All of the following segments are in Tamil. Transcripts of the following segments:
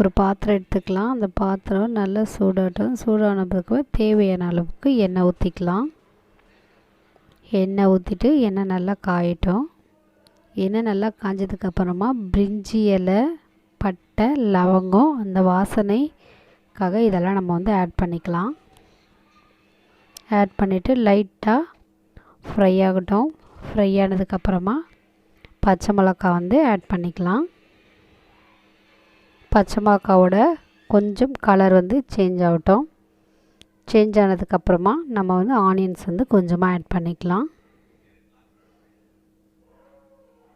ஒரு பாத்திரம் எடுத்துக்கலாம். அந்த பாத்திரம் நல்லா சூடாகட்டும். சூடான பிறகு தேவையான அளவுக்கு எண்ணெய் ஊற்றிக்கலாம். எண்ணெய் ஊற்றிட்டு எண்ணெய் நல்லா காயட்டும். எண்ணெய் நல்லா காஞ்சதுக்கப்புறமா பிரிஞ்சி இலை, பட்டை, லவங்கம் அந்த வாசனைக்காக இதெல்லாம் நம்ம வந்து ஆட் பண்ணிக்கலாம். ஆட் பண்ணிவிட்டு லைட்டாக ஃப்ரை ஆகட்டும். ஃப்ரை ஆனதுக்கப்புறமா பச்சை மிளகாய் வந்து ஆட் பண்ணிக்கலாம். பச்சை மிளகாவோட கொஞ்சம் கலர் வந்து சேஞ்ச் ஆகட்டும். சேஞ்ச் ஆனதுக்கப்புறமா நம்ம வந்து ஆனியன்ஸ் வந்து கொஞ்சமாக ஆட் பண்ணிக்கலாம்.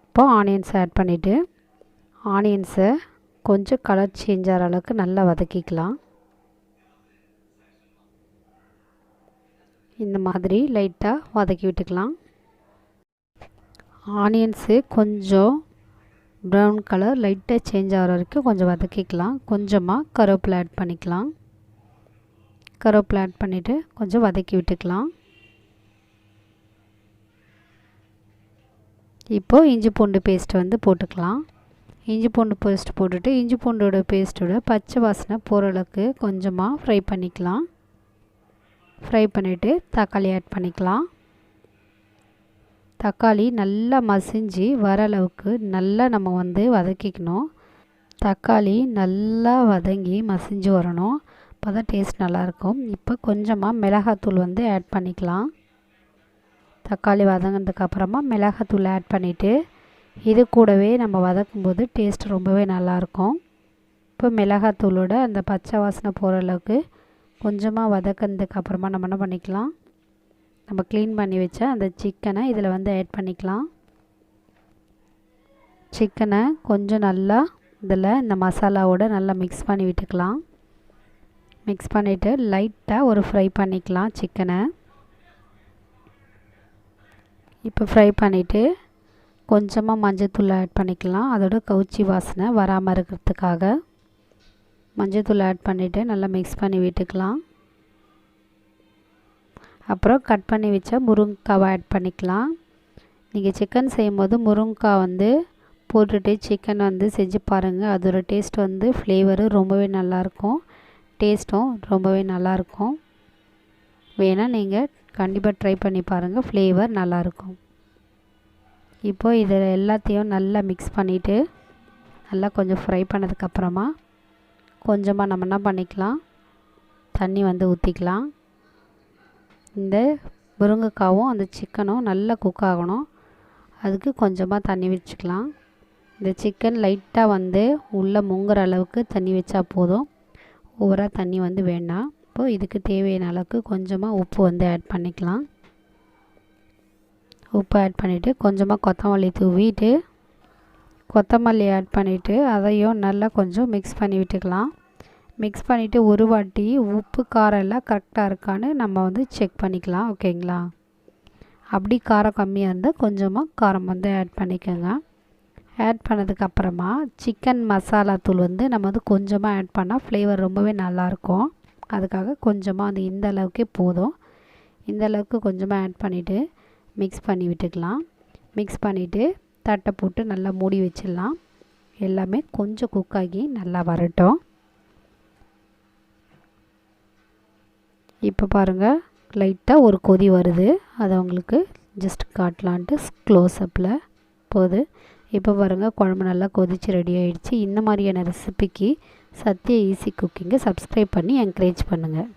இப்போ ஆனியன்ஸ் ஆட் பண்ணிவிட்டு ஆனியன்ஸை கொஞ்சம் கலர் சேஞ்ச் ஆகிற அளவுக்கு நல்லா வதக்கிக்கலாம். இந்த மாதிரி லைட்டாக வதக்கி விட்டுக்கலாம். ஆனியன்ஸு கொஞ்சம் ப்ரௌன் கலர் லைட்டாக சேஞ்ச் ஆகிற வரைக்கும் கொஞ்சம் வதக்கிக்கலாம். கொஞ்சமாக கருவேப்பிலை ஆட் பண்ணிக்கலாம். கருவேப்பிலை ஆட் பண்ணிவிட்டு கொஞ்சம் வதக்கி விட்டுக்கலாம். இப்போது இஞ்சி பூண்டு பேஸ்ட் வந்து போட்டுக்கலாம். இஞ்சி பூண்டு பேஸ்ட் போட்டுட்டு இஞ்சி பூண்டோட பேஸ்ட்டோட பச்சை வாசனை போகிற அளவுக்கு கொஞ்சமாக ஃப்ரை பண்ணிக்கலாம். ஃப்ரை பண்ணிவிட்டு தக்காளி ஆட் பண்ணிக்கலாம். தக்காளி நல்லா மசிஞ்சு வர அளவுக்கு நல்லா நம்ம வந்து வதக்கிக்கணும். தக்காளி நல்லா வதங்கி மசிஞ்சு வரணும். அப்போ தான் டேஸ்ட் நல்லாயிருக்கும். இப்போ கொஞ்சமாக மிளகாத்தூள் வந்து ஆட் பண்ணிக்கலாம். தக்காளி வதங்கினதுக்கப்புறமா மிளகாத்தூள் ஆட் பண்ணிவிட்டு இது கூடவே நம்ம வதக்கும்போது டேஸ்ட் ரொம்பவே நல்லாயிருக்கும். இப்போ மிளகாத்தூளோட அந்த பச்சை வாசனை போகிற அளவுக்கு கொஞ்சமாக வதக்கினதுக்கப்புறமா நம்ம என்ன பண்ணிக்கலாம், நம்ம க்ளீன் பண்ணி வச்ச அந்த சிக்கனை இதில் வந்து ஆட் பண்ணிக்கலாம். சிக்கனை கொஞ்சம் நல்லா இதில் இந்த மசாலாவோட நல்லா மிக்ஸ் பண்ணி விட்டுக்கலாம். மிக்ஸ் பண்ணிவிட்டு லைட்டாக ஒரு ஃப்ரை பண்ணிக்கலாம் சிக்கனை. இப்போ ஃப்ரை பண்ணிவிட்டு கொஞ்சமாக மஞ்சள்தூள் ஆட் பண்ணிக்கலாம். அதோட கவுச்சி வாசனை வராமல் இருக்கிறதுக்காக மஞ்சள்தூள் ஆட் பண்ணிவிட்டு நல்லா மிக்ஸ் பண்ணி விட்டுக்கலாம். அப்புறம் கட் பண்ணி வச்ச முருங்கைக்காவை ஆட் பண்ணிக்கலாம். நீங்கள் சிக்கன் செய்யும்போது முருங்கைக்காய் வந்து போட்டுட்டு சிக்கன் வந்து செஞ்சு பாருங்கள். அதோட டேஸ்ட் வந்து ஃப்ளேவரு ரொம்பவே நல்லாயிருக்கும். டேஸ்ட்டும் ரொம்பவே நல்லாயிருக்கும். வேணால் நீங்கள் கண்டிப்பாக ட்ரை பண்ணி பாருங்கள். ஃப்ளேவர் நல்லாயிருக்கும். இப்போது இதில் எல்லாத்தையும் நல்லா மிக்ஸ் பண்ணிவிட்டு நல்லா கொஞ்சம் ஃப்ரை பண்ணதுக்கப்புறமா கொஞ்சமாக நம்ம என்ன பண்ணிக்கலாம், தண்ணி வந்து ஊற்றிக்கலாம். இந்த முருங்கைக்காவும் அந்த சிக்கனும் நல்லா குக் ஆகணும். அதுக்கு கொஞ்சமாக தண்ணி வச்சுக்கலாம். இந்த சிக்கன் லைட்டாக வந்து உள்ளே முங்குற அளவுக்கு தண்ணி வச்சா போதும். ஓவராக தண்ணி வந்து வேண்டாம். இப்போது இதுக்கு தேவையான அளவுக்கு கொஞ்சமாக உப்பு வந்து ஆட் பண்ணிக்கலாம். உப்பு ஆட் பண்ணிவிட்டு கொஞ்சமாக கொத்தமல்லி தூவிட்டு கொத்தமல்லி ஆட் பண்ணிவிட்டு அதையும் நல்லா கொஞ்சம் மிக்ஸ் பண்ணி விட்டுக்கலாம். மிக்ஸ் பண்ணிவிட்டு ஒரு வாட்டி உப்பு காரம் எல்லாம் கரெக்டாக இருக்கான்னு நம்ம வந்து செக் பண்ணிக்கலாம். ஓகேங்களா? அப்படி காரம் கம்மியாக இருந்தால் கொஞ்சமாக காரம் வந்து ஆட் பண்ணிக்கோங்க. ஆட் பண்ணதுக்கப்புறமா சிக்கன் மசாலா தூள் வந்து நம்ம வந்து கொஞ்சமாக ஆட் பண்ணால் ஃப்ளேவர் ரொம்பவே நல்லாயிருக்கும். அதுக்காக கொஞ்சமாக அந்த இந்த அளவுக்கே போதும். இந்த அளவுக்கு கொஞ்சமாக ஆட் பண்ணிவிட்டு மிக்ஸ் பண்ணி விட்டுக்கலாம். மிக்ஸ் பண்ணிவிட்டு தட்டை போட்டு நல்லா மூடி வச்சிடலாம். எல்லாமே கொஞ்சம் குக் ஆகி நல்லா வரட்டும். இப்போ பாருங்கள், லைட்டாக ஒரு கொதி வருது. அதை உங்களுக்கு ஜஸ்ட் காட்டலான்ட்டு க்ளோஸ்அப்பில் போகுது. இப்போ பாருங்கள், குழம்பு நல்லா கொதித்து ரெடி ஆகிடுச்சு. இந்த மாதிரியான ரெசிபிக்கு சத்யா ஈஸி குக்கிங்கை சப்ஸ்கிரைப் பண்ணி என்கரேஜ் பண்ணுங்கள்.